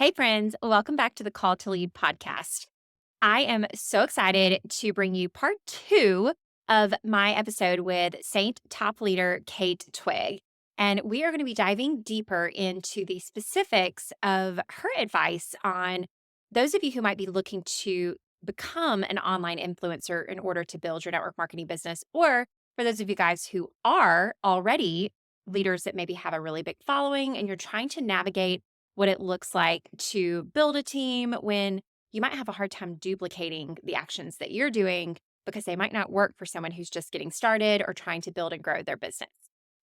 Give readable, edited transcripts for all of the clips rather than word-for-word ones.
Hey, friends, welcome back to the Call to Lead podcast. I am so excited to bring you part two of my episode with Saint top leader Kate Twigg. And we are going to be diving deeper into the specifics of her advice on those of you who might be looking to become an online influencer in order to build your network marketing business, or for those of you guys who are already leaders that maybe have a really big following and you're trying to navigate what it looks like to build a team when you might have a hard time duplicating the actions that you're doing because they might not work for someone who's just getting started or trying to build and grow their business.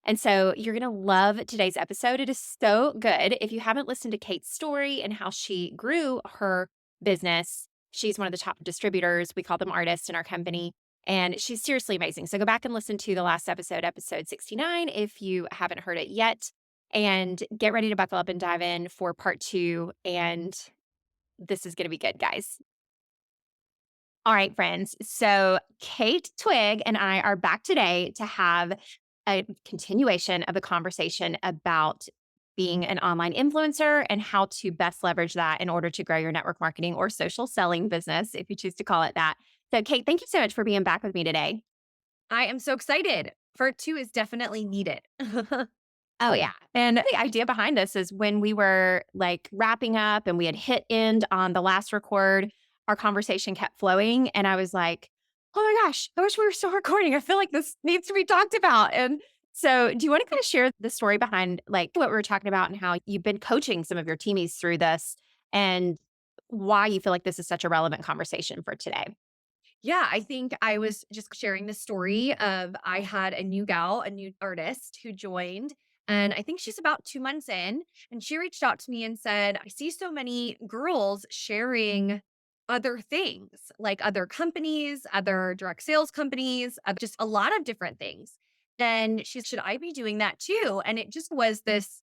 And so you're going to love today's episode. It is so good. If you haven't listened to Kate's story and how she grew her business, she's one of the top distributors. We call them artists in our company. And she's seriously amazing. So go back and listen to the last episode, episode 69, if you haven't heard it yet, and get ready to buckle up and dive in for part two. And this is going to be good, guys. All right, friends. So Kate Twigg and I are back today to have a continuation of the conversation about being an online influencer and how to best leverage that in order to grow your network marketing or social selling business, if you choose to call it that. So, Kate, thank you so much for being back with me today. I am so excited. Part 2 is definitely needed. Oh, yeah. And the idea behind this is when we were like wrapping up and we had hit end on the last record, our conversation kept flowing. And I was like, oh my gosh, I wish we were still recording. I feel like this needs to be talked about. And so, do you want to kind of share the story behind like what we were talking about and how you've been coaching some of your teamies through this and why you feel like this is such a relevant conversation for today? Yeah, I think I was just sharing the story of I had a new gal, a new artist who joined, and I think she's about 2 months in, and she reached out to me and said, "I see so many girls sharing other things, like other companies, other direct sales companies, just a lot of different things." And she, "Should I be doing that too?" And it just was this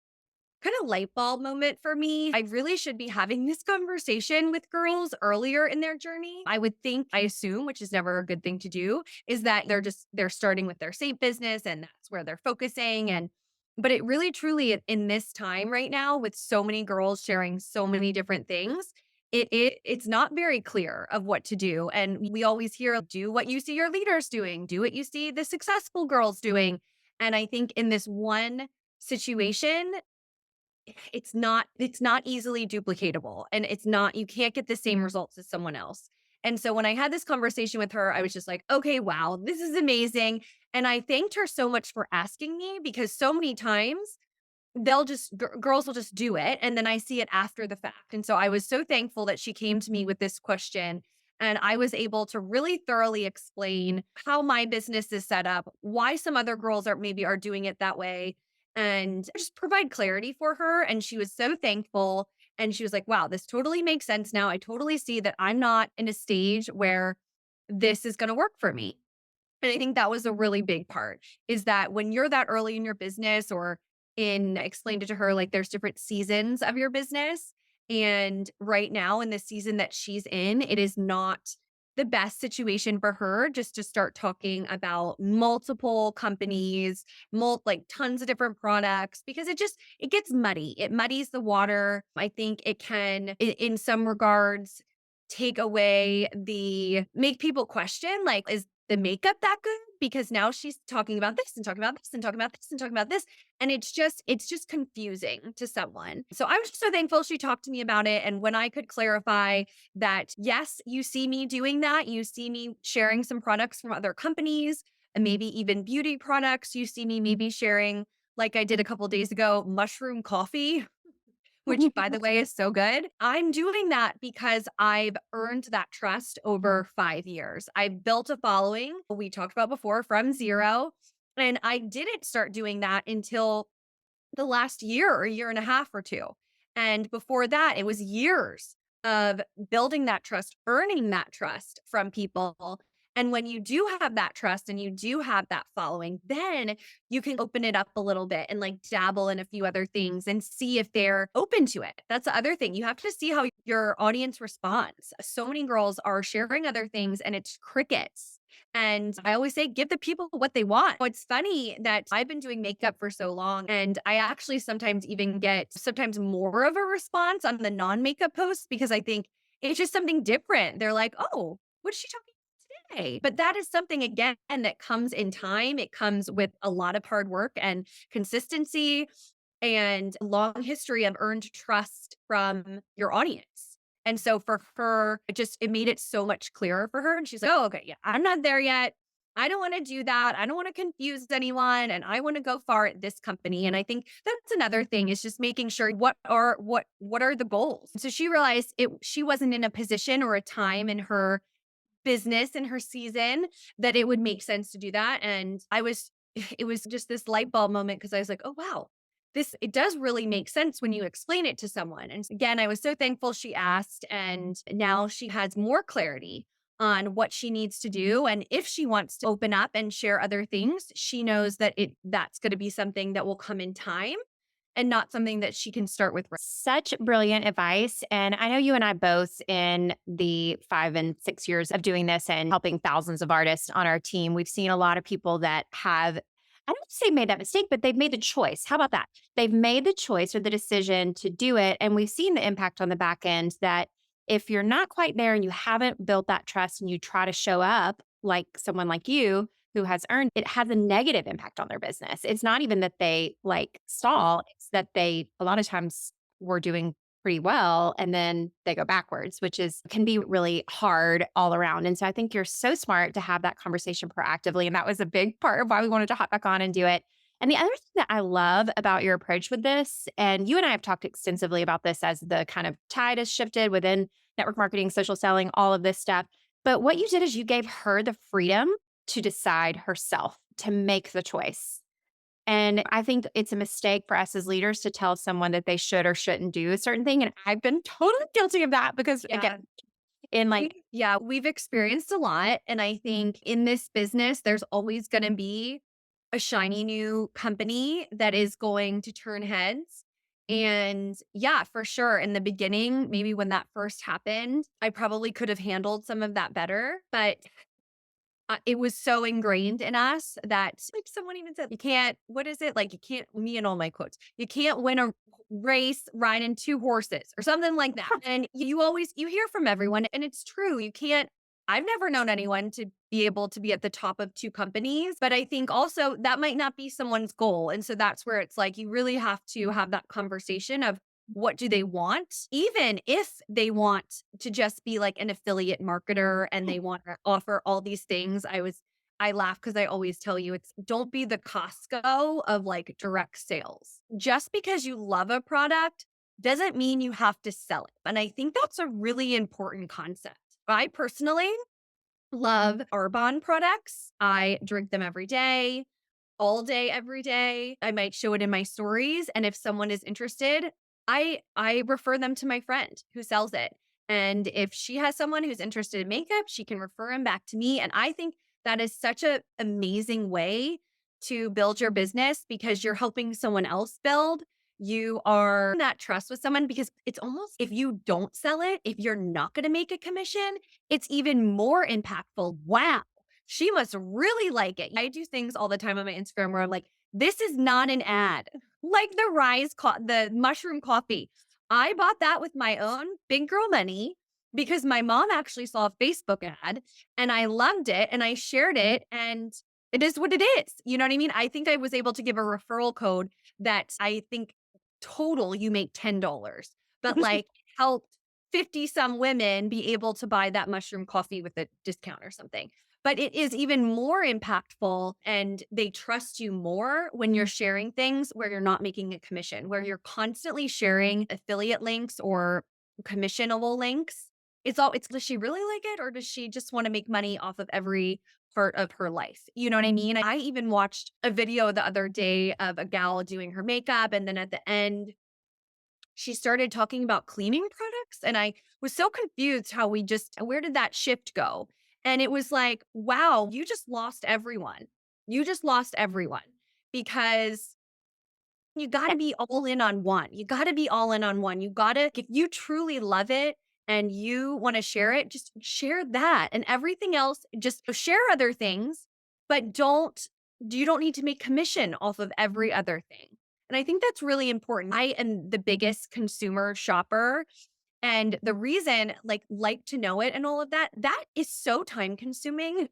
kind of light bulb moment for me. I really should be having this conversation with girls earlier in their journey. I would think, I assume, which is never a good thing to do, is that they're starting with their saint business and that's where they're focusing. And but it really truly in this time right now with so many girls sharing so many different things, it's not very clear of what to do. And we always hear, do what you see your leaders doing, do what you see the successful girls doing. And I think in this one situation, it's not easily duplicatable, and it's not, you can't get the same results as someone else. And so when I had this conversation with her, I was just like, okay, wow, this is amazing. And I thanked her so much for asking me, because so many times girls will just do it and then I see it after the fact. And so I was so thankful that she came to me with this question, and I was able to really thoroughly explain how my business is set up, why some other girls are doing it that way, and just provide clarity for her. And she was so thankful. And she was like, wow, this totally makes sense now. I totally see that I'm not in a stage where this is going to work for me. And I think that was a really big part, is that when you're that early in your business, or in explained it to her, like there's different seasons of your business. And right now in the season that she's in, it is not the best situation for her just to start talking about multiple companies, like tons of different products, because it gets muddy. It muddies the water. I think it can, in some regards, take away make people question, like, is the makeup that good? Because now she's talking about this and talking about this and talking about this and talking about this. And it's just confusing to someone. So I was just so thankful she talked to me about it. And when I could clarify that, yes, you see me doing that. You see me sharing some products from other companies and maybe even beauty products. You see me maybe sharing, like I did a couple days ago, mushroom coffee, which, by the way, is so good. I'm doing that because I've earned that trust over 5 years. I've built a following, we talked about before, from 0, and I didn't start doing that until the last year or a year and a half or 2. And before that, it was years of building that trust, earning that trust from people. And when you do have that trust and you do have that following, then you can open it up a little bit and like dabble in a few other things and see if they're open to it. That's the other thing. You have to see how your audience responds. So many girls are sharing other things and it's crickets. And I always say, give the people what they want. It's funny that I've been doing makeup for so long, and I actually sometimes even get sometimes more of a response on the non makeup posts because I think it's just something different. They're like, oh, what is she talking about today? But that is something, again, that comes in time. It comes with a lot of hard work and consistency and long history of earned trust from your audience. And so for her, it made it so much clearer for her. And she's like, oh, okay, yeah, I'm not there yet. I don't want to do that. I don't want to confuse anyone. And I want to go far at this company. And I think that's another thing is just making sure what are the goals. So she realized she wasn't in a position or a time in her business in her season that it would make sense to do that. And it was just this light bulb moment because I was like, oh, wow, it does really make sense when you explain it to someone. And again, I was so thankful she asked. And now she has more clarity on what she needs to do. And if she wants to open up and share other things, she knows that that's going to be something that will come in time and not something that she can start with. Such brilliant advice. And I know you and I both, in the 5 and 6 years of doing this and helping thousands of artists on our team, we've seen a lot of people that have, I don't say made that mistake, but they've made the choice. How about that? They've made the choice or the decision to do it. And we've seen the impact on the back end that if you're not quite there and you haven't built that trust and you try to show up like someone like you, who has earned, it has a negative impact on their business. It's not even that they like stall, it's that they a lot of times were doing pretty well and then they go backwards, which is can be really hard all around. And so I think you're so smart to have that conversation proactively. And that was a big part of why we wanted to hop back on and do it. And the other thing that I love about your approach with this, and you and I have talked extensively about this as the kind of tide has shifted within network marketing, social selling, all of this stuff. But what you did is you gave her the freedom to decide herself, to make the choice. And I think it's a mistake for us as leaders to tell someone that they should or shouldn't do a certain thing. And I've been totally guilty of that because, Yeah. again, in like, Yeah, we've experienced a lot. And I think in this business, there's always going to be a shiny new company that is going to turn heads. And yeah, for sure. In the beginning, maybe when that first happened, I probably could have handled some of that better. But it was so ingrained in us that, like someone even said, you can't, what is it? Like, you can't, me and all my quotes, you can't win a race riding two horses or something like that. And you hear from everyone, and it's true. You can't, I've never known anyone to be able to be at the top of two companies, but I think also that might not be someone's goal. And so that's where it's like, you really have to have that conversation of, what do they want? Even if they want to just be like an affiliate marketer and they want to offer all these things, I laugh because I always tell you don't be the Costco of like direct sales. Just because you love a product doesn't mean you have to sell it. And I think that's a really important concept. I personally love Arbonne products. I drink them every day, all day, every day. I might show it in my stories. And if someone is interested, I refer them to my friend who sells it. And if she has someone who's interested in makeup, she can refer him back to me. And I think that is such an amazing way to build your business because you're helping someone else build. You are in that trust with someone because it's almost, if you don't sell it, if you're not going to make a commission, it's even more impactful. Wow, she must really like it. I do things all the time on my Instagram where I'm like, this is not an ad. Like the mushroom coffee. I bought that with my own big girl money because my mom actually saw a Facebook ad and I loved it and I shared it and it is what it is. You know what I mean? I think I was able to give a referral code that I think total you make $10, but like helped 50 some women be able to buy that mushroom coffee with a discount or something. But it is even more impactful and they trust you more when you're sharing things where you're not making a commission, where you're constantly sharing affiliate links or commissionable links. Does she really like it or does she just want to make money off of every part of her life? You know what I mean? I even watched a video the other day of a gal doing her makeup. And then at the end, she started talking about cleaning products. And I was so confused where did that shift go? And it was like, wow, you just lost everyone. You just lost everyone because you got Yeah. to be all in on one. You got to be all in on one. You got to, if you truly love it and you want to share it, just share that and everything else. Just share other things, but you don't need to make commission off of every other thing. And I think that's really important. I am the biggest consumer shopper. And the reason, like to know it and all of that, that is so time consuming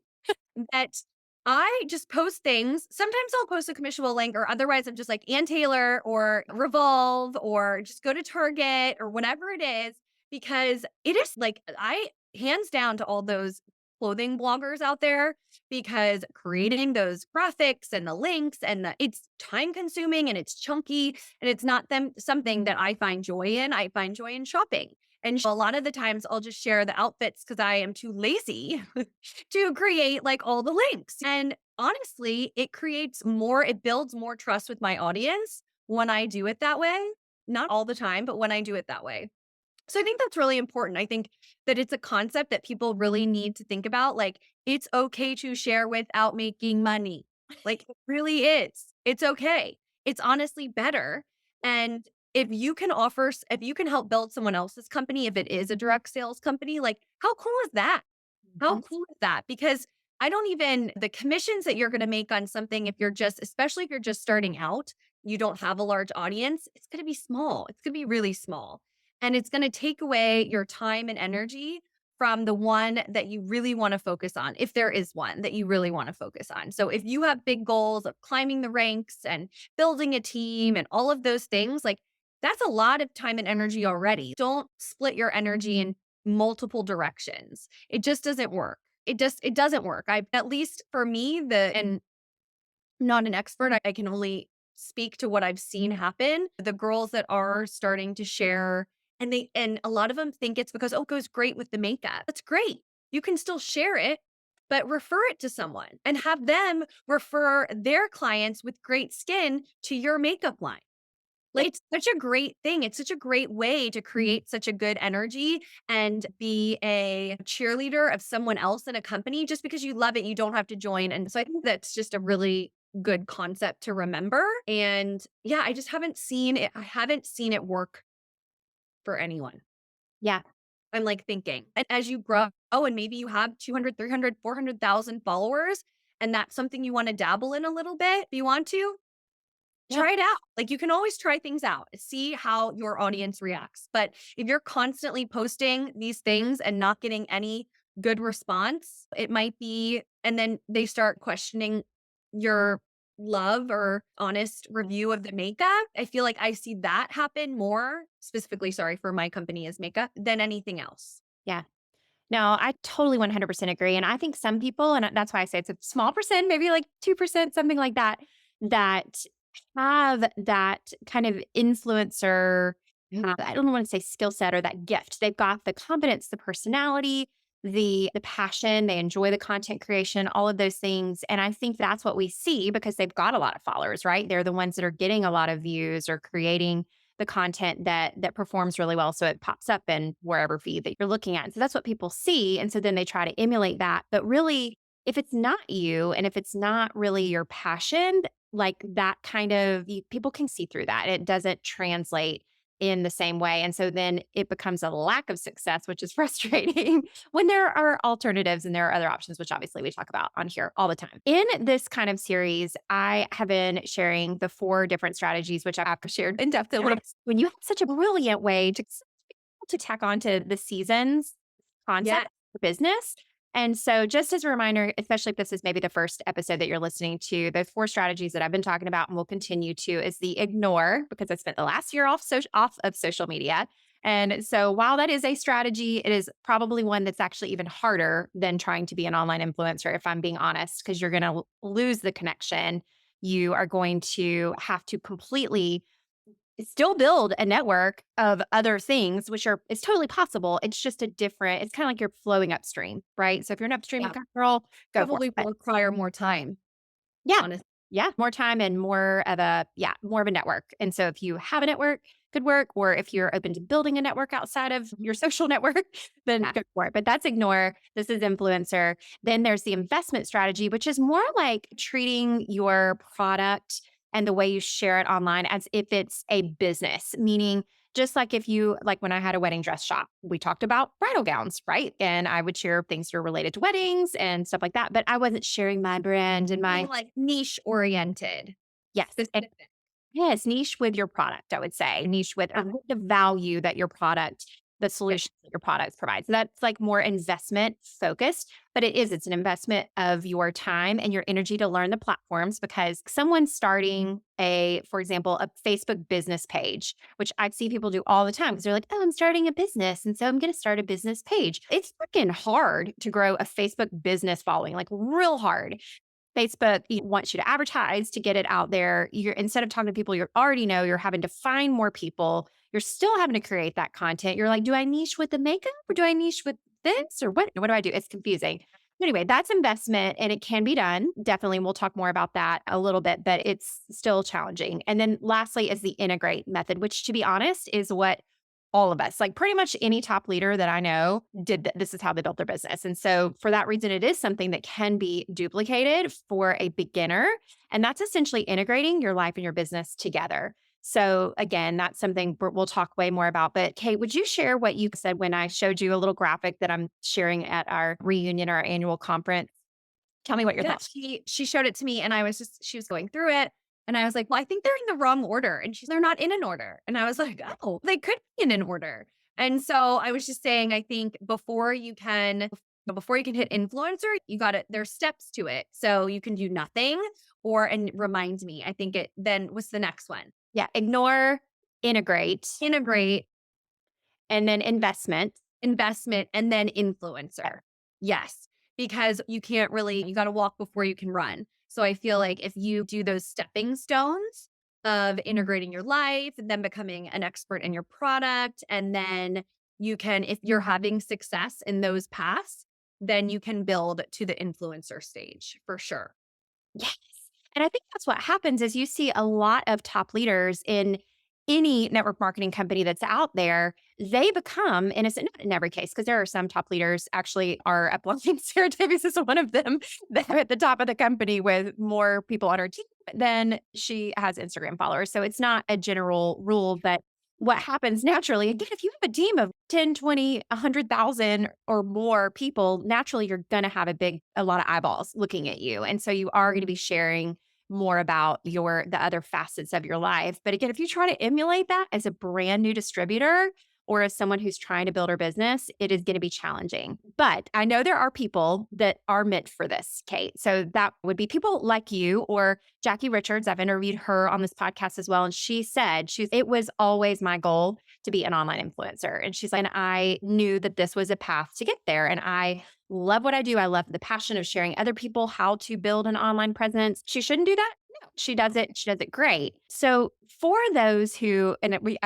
that I just post things. Sometimes I'll post a commissionable link, or otherwise I'm just like Ann Taylor or Revolve or just go to Target or whatever it is, because it is like I hands down to all those clothing bloggers out there, because creating those graphics and the links and it's time consuming and it's chunky and it's not them something that I find joy in. I find joy in shopping. And a lot of the times I'll just share the outfits because I am too lazy to create like all the links. And honestly, it builds more trust with my audience when I do it that way. Not all the time, but when I do it that way. So I think that's really important. I think that it's a concept that people really need to think about. Like, it's okay to share without making money. Like, it really is. It's okay. It's honestly better. And if you can help build someone else's company, if it is a direct sales company, like, how cool is that? How Mhm. cool is that? Because the commissions that you're going to make on something, especially if you're just starting out, you don't have a large audience, it's going to be small. It's going to be really small. And it's going to take away your time and energy from the one that you really want to focus on, if there is one that you really want to focus on. So if you have big goals of climbing the ranks and building a team and all of those things, like that's a lot of time and energy already. Don't split your energy in multiple directions. It just doesn't work. It doesn't work. I At least for me, and I'm not an expert. I can only speak to what I've seen happen. The girls that are starting to share, and a lot of them think it's because, oh, it goes great with the makeup. That's great. You can still share it, but refer it to someone and have them refer their clients with great skin to your makeup line. Yeah. Like, it's such a great thing. It's such a great way to create such a good energy and be a cheerleader of someone else in a company. Just because you love it, you don't have to join. And so I think that's just a really good concept to remember. And yeah, I just haven't seen it. I haven't seen it work for anyone. Yeah. I'm like thinking, and as you grow, and maybe you have 200, 300, 400,000 followers, and that's something you want to dabble in a little bit, if you want to, Yeah. try it out. Like, you can always try things out, see how your audience reacts. But if you're constantly posting these things and not getting any good response, it might be, and then they start questioning your love or honest review of the makeup. I feel like I see that happen more specifically, sorry, for my company is makeup than anything else. Yeah. No, I totally 100% agree. And I think some people, and that's why I say it's a small percent, maybe like 2%, something like that, that have that kind of influencer, I don't want to say skill set or that gift. They've got the confidence, the personality, the passion, they enjoy the content creation, all of those things. And I think that's what we see because they've got a lot of followers, right? They're the ones that are getting a lot of views or creating the content that performs really well. So it pops up in wherever feed that you're looking at. So that's what people see. And so then they try to emulate that. But really, if it's not you and if it's not really your passion, like that people can see through that. It doesn't translate in the same way. And so then it becomes a lack of success, which is frustrating when there are alternatives and there are other options, which obviously we talk about on here all the time. In this kind of series, I have been sharing the 4 different strategies, which I've shared in depth a little bit. When you have such a brilliant way to tack on to the seasons Yeah. concept for business. And so, just as a reminder, especially if this is maybe the first episode that you're listening to, those 4 strategies that I've been talking about and will continue to is the ignore, because I spent the last year off of social media. And so, while that is a strategy, it is probably one that's actually even harder than trying to be an online influencer, if I'm being honest, because you're going to lose the connection. You are going to have to completely still build a network of other things, which is totally possible. It's just it's kind of like you're flowing upstream, right? So if you're an upstream Yeah. girl, go for it. Probably will But require more time, yeah, honestly. Yeah, more time and more of a network. And so if you have a network, good work. Or if you're open to building a network outside of your social network, then Yeah. go for it. But that's ignore. This is influencer. Then there's the investment strategy, which is more like treating your product and the way you share it online as if it's a business, meaning just like if you, like when I had a wedding dress shop, we talked about bridal gowns, right? And I would share things that are related to weddings and stuff like that. But I wasn't sharing my brand and Being my, like niche oriented, yes. specific. Yes, niche with your product, I would say. Niche with the value that your product, the Yeah. solutions that your products provide. So that's like more investment focused, but it's an investment of your time and your energy to learn the platforms because someone starting for example, a Facebook business page, which I see people do all the time because they're like, oh, I'm starting a business. And so I'm going to start a business page. It's freaking hard to grow a Facebook business following, like real hard. Facebook wants you to advertise to get it out there. You're instead of talking to people you already know, you're having to find more people. You're still having to create that content. You're like, do I niche with the makeup or do I niche with this or what do I do? It's confusing. Anyway, that's investment and it can be done. Definitely. We'll talk more about that a little bit, but it's still challenging. And then lastly is the integrate method, which to be honest is what all of us, like pretty much any top leader that I know this is how they built their business. And so for that reason, it is something that can be duplicated for a beginner. And that's essentially integrating your life and your business together. So again, that's something we'll talk way more about. But Kate, would you share what you said when I showed you a little graphic that I'm sharing at our reunion, our annual conference? Tell me what your Yeah, thoughts. she showed it to me and she was going through it and I was like, "Well, I think they're in the wrong order." And they're not in an order. And I was like, "Oh, they could be in an order." And so I was just saying, I think before you can hit influencer, you got to there's steps to it. So you can do nothing and remind me. I think it then what's the next one? Yeah, ignore, integrate, Integrate, and then investment. investment, and then influencer. Yes, because you got to walk before you can run. So I feel like if you do those stepping stones of integrating your life and then becoming an expert in your product, and then if you're having success in those paths, then you can build to the influencer stage for sure. Yes. And I think that's what happens is you see a lot of top leaders in any network marketing company that's out there, they become, and it's not in every case, because there are some top leaders actually are uploading. Sarah Davies is one of them. They're at the top of the company with more people on her team than she has Instagram followers. So it's not a general rule, but what happens naturally, again, if you have a team of 10, 20, 100,000 or more people, naturally you're going to have a lot of eyeballs looking at you. And so you are going to be sharing more about the other facets of your life. But again, if you try to emulate that as a brand new distributor or as someone who's trying to build her business, it is going to be challenging. But I know there are people that are meant for this, Kate. So that would be people like you or Jackie Richards. I've interviewed her on this podcast as well. And she said, it was always my goal to be an online influencer. And she's like, and I knew that this was a path to get there. And I love what I do. I love the passion of sharing other people how to build an online presence. She shouldn't do that. No, she does it. She does it great. So for those who, and we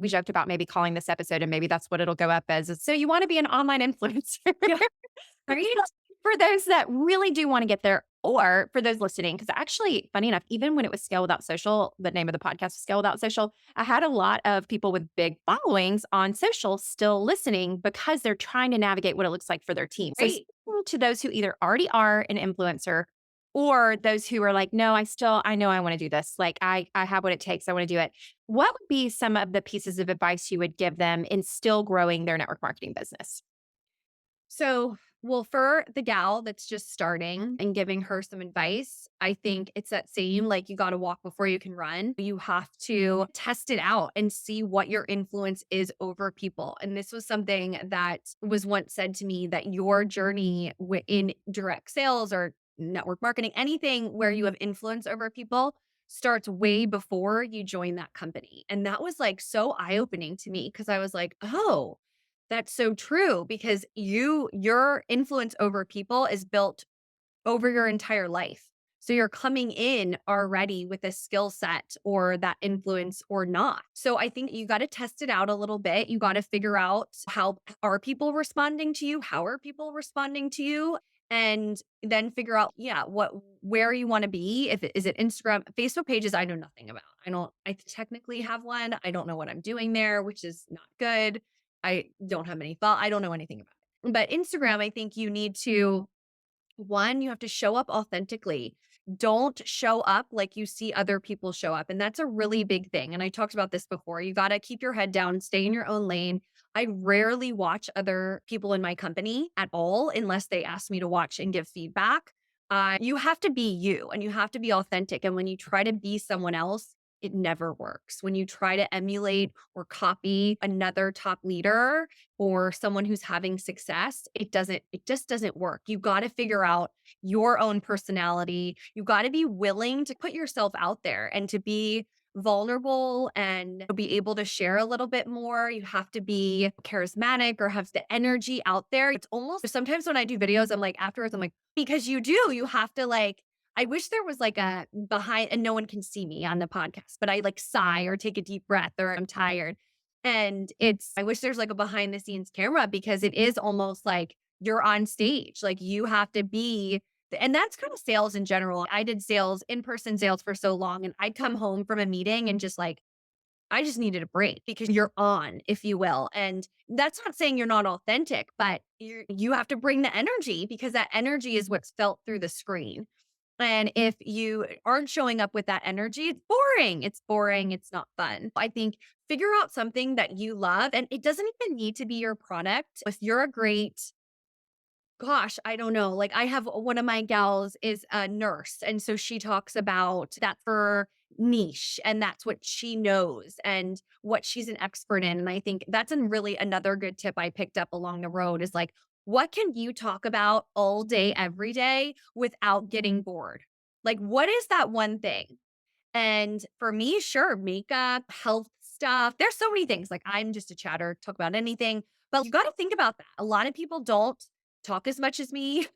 joked about maybe calling this episode, and maybe that's what it'll go up as. So you want to be an online influencer, Yeah. Right? for those that really do want to get there, or for those listening, because actually, funny enough, even when it was Scale Without Social, the name of the podcast was Scale Without Social, I had a lot of people with big followings on social still listening because they're trying to navigate what it looks like for their team. So Right. to those who either already are an influencer or those who are like, no, I know I want to do this. Like I have what it takes. I want to do it. What would be some of the pieces of advice you would give them in still growing their network marketing business? So, well, for the gal that's just starting and giving her some advice, I think it's that same like you got to walk before you can run. You have to test it out and see what your influence is over people. And this was something that was once said to me that your journey in direct sales or network marketing, anything where you have influence over people starts way before you join that company. And that was like so eye opening to me because I was like, oh, that's so true because your influence over people is built over your entire life. So you're coming in already with a skill set or that influence or not. So I think you got to test it out a little bit. You got to figure out how are people responding to you? How are people responding to you? And then figure out, yeah, where you want to be. Is it Instagram, Facebook pages? I know nothing about. I technically have one. I don't know what I'm doing there, which is not good. I don't have many thought. I don't know anything about it. But Instagram, I think you need to, one, you have to show up authentically. Don't show up like you see other people show up. And that's a really big thing. And I talked about this before. You got to keep your head down, stay in your own lane. I rarely watch other people in my company at all unless they ask me to watch and give feedback. You have to be you and you have to be authentic. And when you try to be someone else, it never works. When you try to emulate or copy another top leader or someone who's having success, it just doesn't work. You got to figure out your own personality. You got to be willing to put yourself out there and to be vulnerable and be able to share a little bit more. You have to be charismatic or have the energy out there. It's almost sometimes when I do videos, I'm like, afterwards, I'm like, because you have to like, I wish there was like a behind, and no one can see me on the podcast, but I like sigh or take a deep breath or I'm tired. And I wish there's like a behind the scenes camera because it is almost like you're on stage. Like you have to be, and that's kind of sales in general. I did sales, in-person sales for so long, and I'd come home from a meeting and just like, I just needed a break because you're on, if you will. And that's not saying you're not authentic, but you have to bring the energy because that energy is what's felt through the screen. And if you aren't showing up with that energy, it's boring. It's boring. It's not fun. I think figure out something that you love, and it doesn't even need to be your product. If you're a great, gosh, I don't know. Like I have one of my gals is a nurse. And so she talks about that for niche and that's what she knows and what she's an expert in. And I think that's really another good tip I picked up along the road is like, what can you talk about all day, every day without getting bored? Like, what is that one thing? And for me, sure, makeup, health stuff. There's so many things. Like I'm just a chatter, talk about anything. But you got to think about that. A lot of people don't talk as much as me,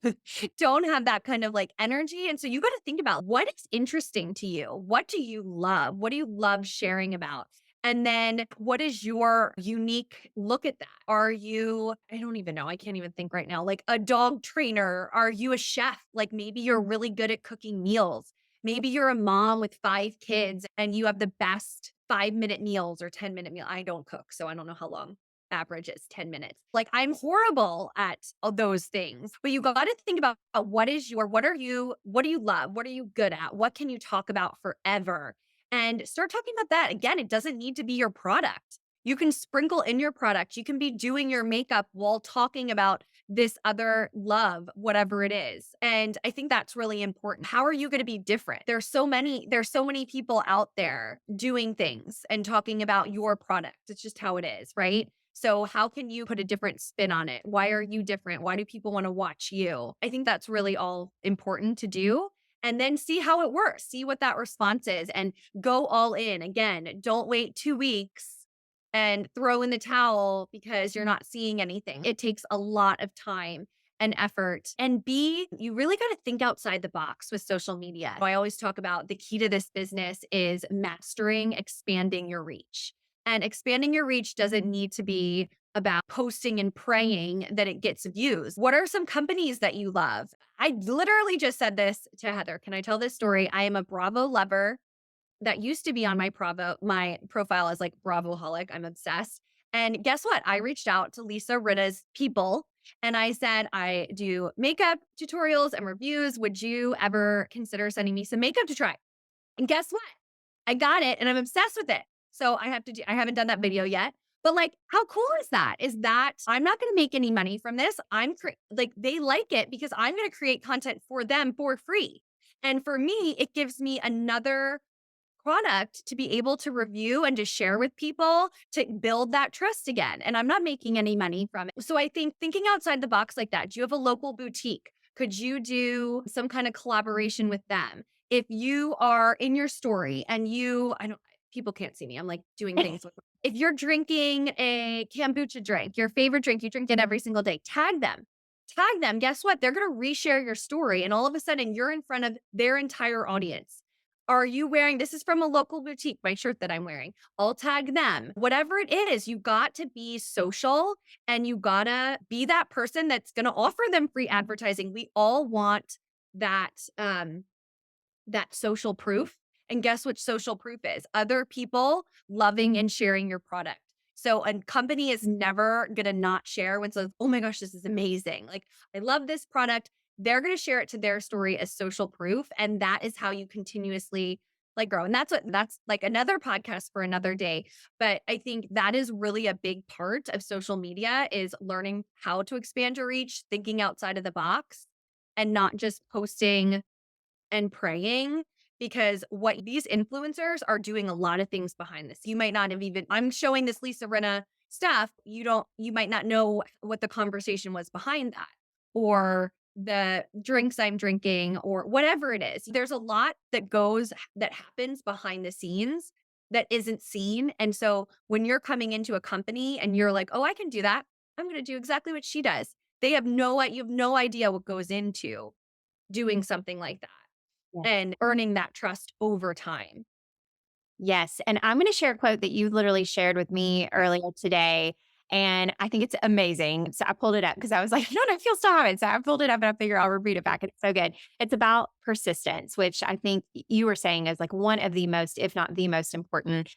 don't have that kind of like energy. And so you got to think about what is interesting to you. What do you love? What do you love sharing about? And then what is your unique look at that? Are you, I don't even know. I can't even think right now, like a dog trainer? Are you a chef? Like maybe you're really good at cooking meals. Maybe you're a mom with 5 kids and you have the best 5-minute meals or 10-minute meal. I don't cook, so I don't know how long average is 10 minutes. Like I'm horrible at all those things. But you got to think about what do you love? What are you good at? What can you talk about forever? And start talking about that. Again, it doesn't need to be your product. You can sprinkle in your product. You can be doing your makeup while talking about this other love, whatever it is. And I think that's really important. How are you going to be different? There's so many people out there doing things and talking about your product. It's just how it is, right? So how can you put a different spin on it? Why are you different? Why do people want to watch you? I think that's really all important to do. And then see how it works, see what that response is and go all in. Again, don't wait 2 weeks and throw in the towel because you're not seeing anything. It takes a lot of time and effort. And you really got to think outside the box with social media. I always talk about the key to this business is mastering, expanding your reach. And expanding your reach doesn't need to be about posting and praying that it gets views. What are some companies that you love? I literally just said this to Heather. Can I tell this story? I am a Bravo lover. That used to be on my profile as like Bravoholic. I'm obsessed. And guess what? I reached out to Lisa Rinna's people and I said, I do makeup tutorials and reviews. Would you ever consider sending me some makeup to try? And guess what? I got it and I'm obsessed with it. So I haven't done that video yet. But like, how cool is that? Is that I'm not going to make any money from this. Like they like it because I'm going to create content for them for free. And for me, it gives me another product to be able to review and to share with people to build that trust again. And I'm not making any money from it. So I think thinking outside the box like that, do you have a local boutique? Could you do some kind of collaboration with them? If you are in your story and people can't see me. I'm like doing things. If you're drinking a kombucha drink, your favorite drink, you drink it every single day, tag them. Tag them. Guess what? They're going to reshare your story. And all of a sudden you're in front of their entire audience. Are you wearing, this is from a local boutique, my shirt that I'm wearing. I'll tag them. Whatever it is, you got to be social and you gotta be that person that's gonna offer them free advertising. We all want that that social proof. And guess what social proof is? Other people loving and sharing your product. So a company is never going to not share when says, oh my gosh, this is amazing. Like, I love this product. They're going to share it to their story as social proof. And that is how you continuously like grow. And that's like another podcast for another day. But I think that is really a big part of social media is learning how to expand your reach, thinking outside of the box and not just posting and praying, because what these influencers are doing a lot of things behind this. You might not have even, I'm showing this Lisa Rinna stuff. You might not know what the conversation was behind that or the drinks I'm drinking or whatever it is. There's a lot that happens behind the scenes that isn't seen. And so when you're coming into a company and you're like, oh, I can do that. I'm going to do exactly what she does. You have no idea what goes into doing something like that Yeah. and earning that trust over time. Yes. And I'm going to share a quote that you literally shared with me earlier today. And I think it's amazing. So I pulled it up because I was like, no, I feel so haven't. So I pulled it up and I figure I'll repeat it back. It's so good. It's about persistence, which I think you were saying is like one of the most, if not the most important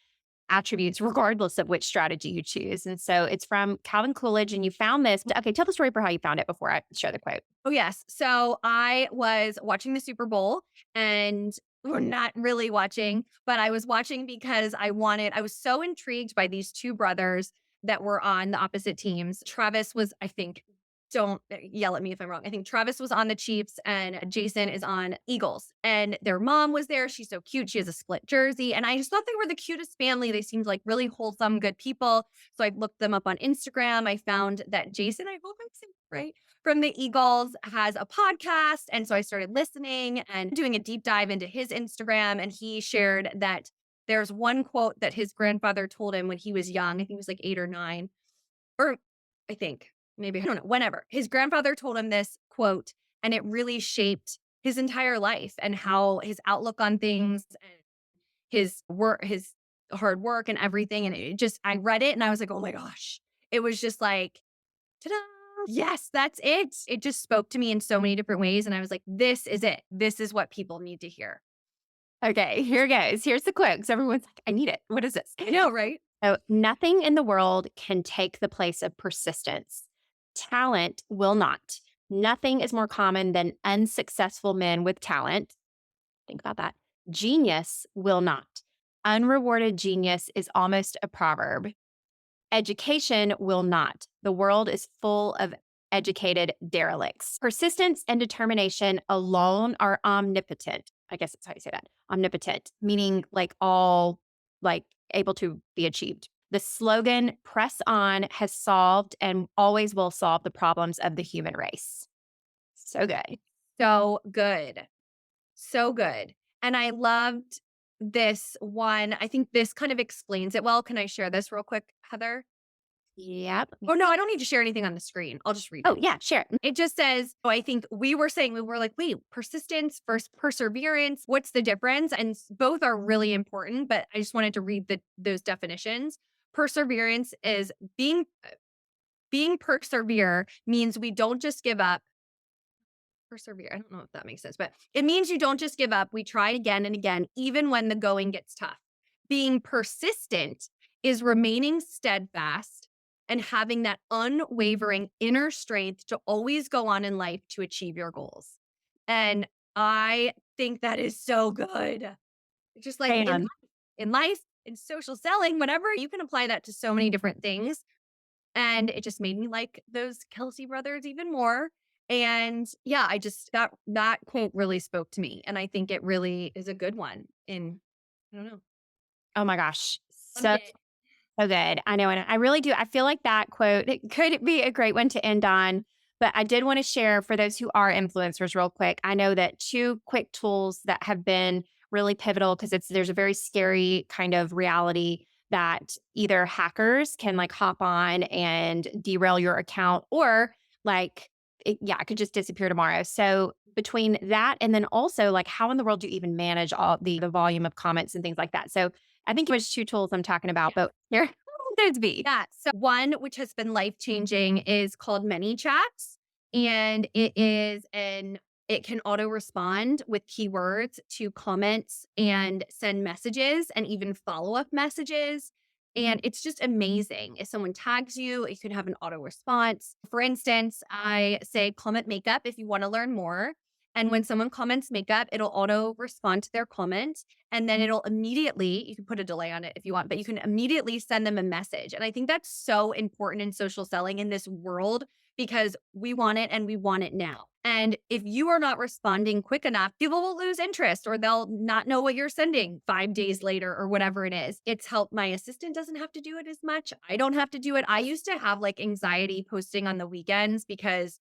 attributes, regardless of which strategy you choose. And so it's from Calvin Coolidge. And you found this. Okay, tell the story for how you found it before I share the quote. Oh, yes. So I was watching the Super Bowl and we're not really watching, but I was watching because I was so intrigued by these two brothers that were on the opposite teams. Travis was, I think, don't yell at me if I'm wrong. I think Travis was on the Chiefs and Jason is on Eagles. And their mom was there. She's so cute. She has a split jersey. And I just thought they were the cutest family. They seemed like really wholesome, good people. So I looked them up on Instagram. I found that Jason, I hope I'm saying it right, from the Eagles has a podcast. And so I started listening and doing a deep dive into his Instagram. And he shared that there's one quote that his grandfather told him when he was young. I think he was like 8 or 9, or I think maybe, I don't know, whenever. His grandfather told him this quote, and it really shaped his entire life and how his outlook on things and his hard work and everything. And I read it and I was like, oh my gosh. It was just like, ta-da. Yes, that's it. It just spoke to me in so many different ways. And I was like, this is it. This is what people need to hear. Okay, here goes. Here's the quote. Because everyone's like, I need it. What is this? I know, right? So, nothing in the world can take the place of persistence. Talent will not. Nothing is more common than unsuccessful men with talent. Think about that. Genius will not. Unrewarded genius is almost a proverb. Education will not. The world is full of educated derelicts. Persistence and determination alone are omnipotent. I guess that's how you say that. Omnipotent, meaning like all like able to be achieved. The slogan press on has solved and always will solve the problems of the human race. So good. So good. So good. And I loved this one. I think this kind of explains it well. Can I share this real quick, Heather? Yep. Oh, no, I don't need to share anything on the screen. I'll just read Oh, it. yeah, share. It just says, I think we were like, wait, persistence versus perseverance. What's the difference? And both are really important, but I just wanted to read those definitions. Perseverance is being persevere means we don't just give up. Persevere. I don't know if that makes sense, but it means you don't just give up. We try again and again, even when the going gets tough. Being persistent is remaining steadfast and having that unwavering inner strength to always go on in life to achieve your goals. And I think that is so good. Just like Bam. in life, in social selling, whatever, you can apply that to so many different things. And it just made me like those Kelsey brothers even more. And yeah, that quote really spoke to me. And I think it really is a good one I don't know. Oh my gosh. Loved So it. So good. I know. And I really do. I feel like that quote, it could be a great one to end on. But I did want to share for those who are influencers real quick. I know that two quick tools that have been really pivotal because there's a very scary kind of reality that either hackers can like hop on and derail your account or like, it could just disappear tomorrow. So between that and then also like how in the world do you even manage all the volume of comments and things like that? So I think it was two tools I'm talking about, but here, there's B. Yeah. So one which has been life changing is called Many Chats. And it can auto respond with keywords to comments and send messages and even follow up messages. And it's just amazing. If someone tags you, you can have an auto response. For instance, I say comment makeup if you want to learn more. And when someone comments makeup, it'll auto respond to their comment. And then it'll immediately, you can put a delay on it if you want, but you can immediately send them a message. And I think that's so important in social selling in this world because we want it and we want it now. And if you are not responding quick enough, people will lose interest or they'll not know what you're sending 5 days later or whatever it is. It's helped. My assistant doesn't have to do it as much. I don't have to do it. I used to have like anxiety posting on the weekends because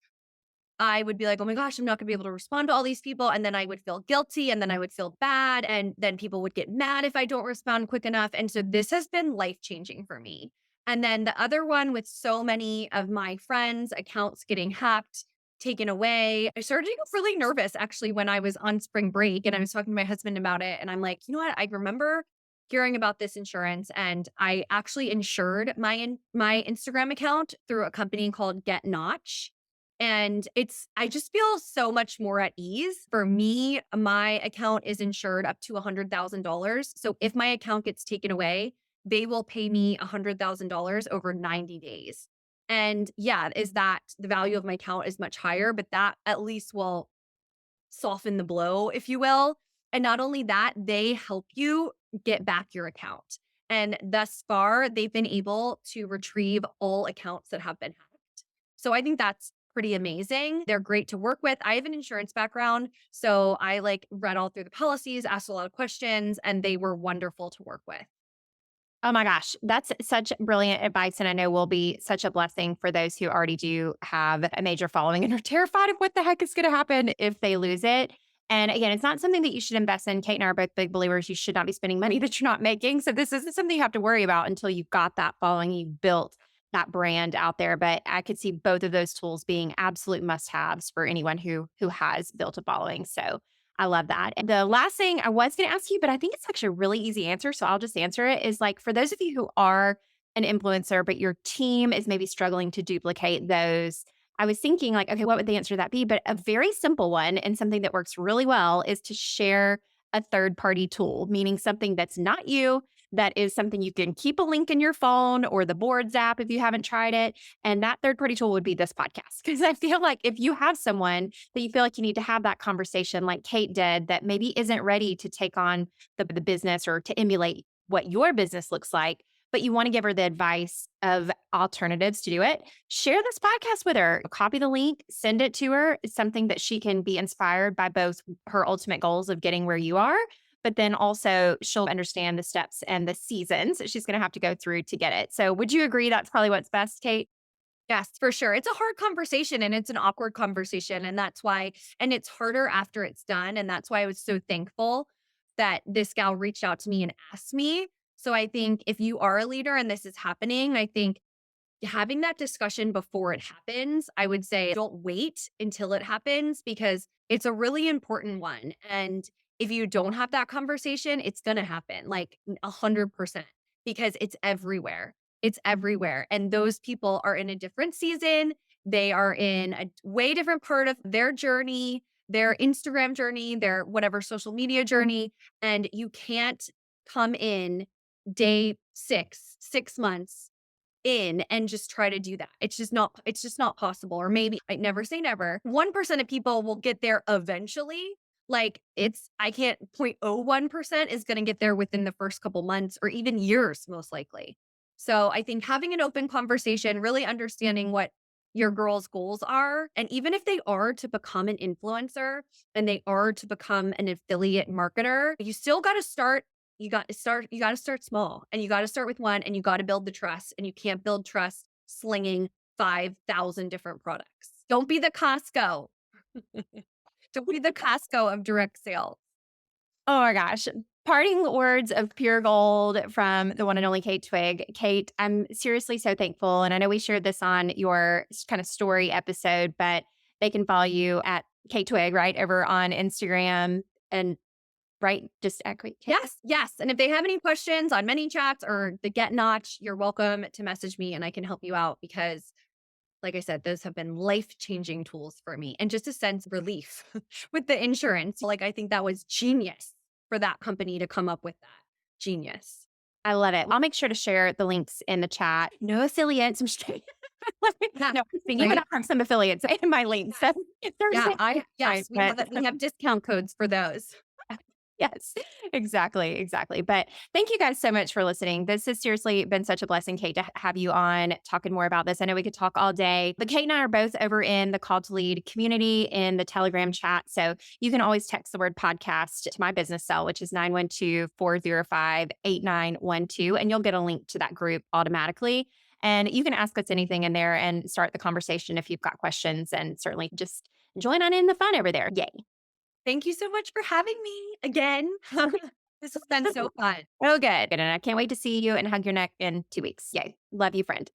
I would be like, oh my gosh, I'm not gonna be able to respond to all these people. And then I would feel guilty and then I would feel bad. And then people would get mad if I don't respond quick enough. And so this has been life changing for me. And then the other one with so many of my friends' accounts getting hacked, taken away, I started to get really nervous actually when I was on spring break and I was talking to my husband about it. And I'm like, you know what? I remember hearing about this insurance and I actually insured my Instagram account through a company called Get Notch. And I just feel so much more at ease. For me, my account is insured up to $100,000. So if my account gets taken away, they will pay me $100,000 over 90 days. And yeah, is that the value of my account is much higher, but that at least will soften the blow, if you will. And not only that, they help you get back your account. And thus far, they've been able to retrieve all accounts that have been hacked. So I think that's pretty amazing. They're great to work with. I have an insurance background, so I like read all through the policies, asked a lot of questions, and they were wonderful to work with. Oh my gosh, that's such brilliant advice. And I know will be such a blessing for those who already do have a major following and are terrified of what the heck is going to happen if they lose it. And again, it's not something that you should invest in. Kate and I are both big believers. You should not be spending money that you're not making. So this isn't something you have to worry about until you've got that following, you've built that brand out there. But I could see both of those tools being absolute must-haves for anyone who has built a following. So I love that. And the last thing I was going to ask you, but I think it's actually a really easy answer. So I'll just answer it is like for those of you who are an influencer, but your team is maybe struggling to duplicate those. I was thinking, like, okay, what would the answer to that be? But a very simple one and something that works really well is to share a third party tool, meaning something that's not you, that is something you can keep a link in your phone or the Boards app if you haven't tried it. And that third party tool would be this podcast. Because I feel like if you have someone that you feel like you need to have that conversation, like Kate did, that maybe isn't ready to take on the business or to emulate what your business looks like, but you want to give her the advice of alternatives to do it, share this podcast with her. Copy the link, send it to her. It's something that she can be inspired by both her ultimate goals of getting where you are, but then also she'll understand the steps and the seasons that she's going to have to go through to get it. So would you agree that's probably what's best, Kate? Yes, for sure. It's a hard conversation and it's an awkward conversation. And that's why, and it's harder after it's done. And that's why I was so thankful that this gal reached out to me and asked me. So I think if you are a leader and this is happening, I think having that discussion before it happens, I would say don't wait until it happens because it's a really important one. And if you don't have that conversation, it's going to happen like 100% because it's everywhere. It's everywhere. And those people are in a different season. They are in a way different part of their journey, their Instagram journey, their whatever social media journey. And you can't come in day 6 months in and just try to do that. It's just not possible. Or maybe I never say never. 1% of people will get there eventually. Like I can't 0.01% is going to get there within the first couple months or even years, most likely. So I think having an open conversation, really understanding what your girl's goals are. And even if they are to become an influencer and they are to become an affiliate marketer, you still got to start you got to start small and you got to start with one and you got to build the trust and you can't build trust slinging 5,000 different products. Don't be the Costco. Don't be the Costco of direct sales. Oh my gosh. Parting words of pure gold from the one and only Kate Twigg. Kate, I'm seriously so thankful. And I know we shared this on your kind of story episode, but they can follow you at Kate Twigg, right? Over on Instagram and right. Just at Kate. Yes, yes. And if they have any questions on many chats or the Get Notch, you're welcome to message me and I can help you out because like I said, those have been life-changing tools for me and just a sense of relief with the insurance. Like, I think that was genius for that company to come up with that. Genius. I love it. I'll make sure to share the links in the chat. No affiliates. I'm just kidding. Yeah, No, you can right? have some affiliates in my links. So if there's Yeah, fine, yes, but we have discount codes for those. yes, exactly, exactly. But thank you guys so much for listening. This has seriously been such a blessing, Kate, to have you on talking more about this. I know we could talk all day, but Kate and I are both over in the Call to Lead community in the Telegram chat. So you can always text the word podcast to my business cell, which is 912-405-8912, and you'll get a link to that group automatically. And you can ask us anything in there and start the conversation if you've got questions, and certainly just join on in the fun over there. Yay. Thank you so much for having me again. This has been so fun. Oh, good. And I can't wait to see you and hug your neck in 2 weeks. Yay. Love you, friend.